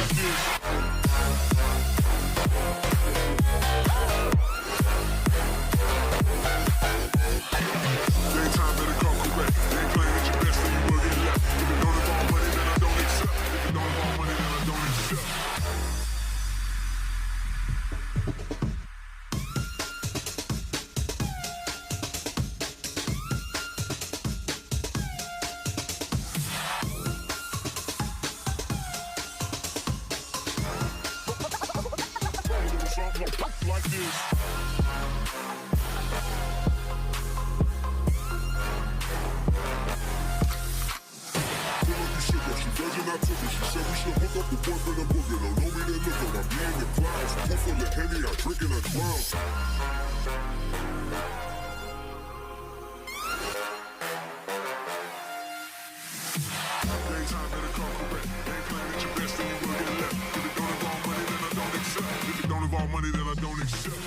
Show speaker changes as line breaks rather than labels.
like this. Daytime better come correct. You ain't playing at your best, then you will get left. If it don't involve money, then I don't accept. If it don't involve money, then I don't accept. Something like this. Virgin, I took it. She said we should hook up the boyfriend and booger. Don't know me, then look up. I'm in the clouds. Pool full of Henny, I'm drinking a clown. Daytime better come correct. Ain't playing at your best, then you will get left. If it don't involve money, then I don't accept. If it don't involve money, then I don't accept.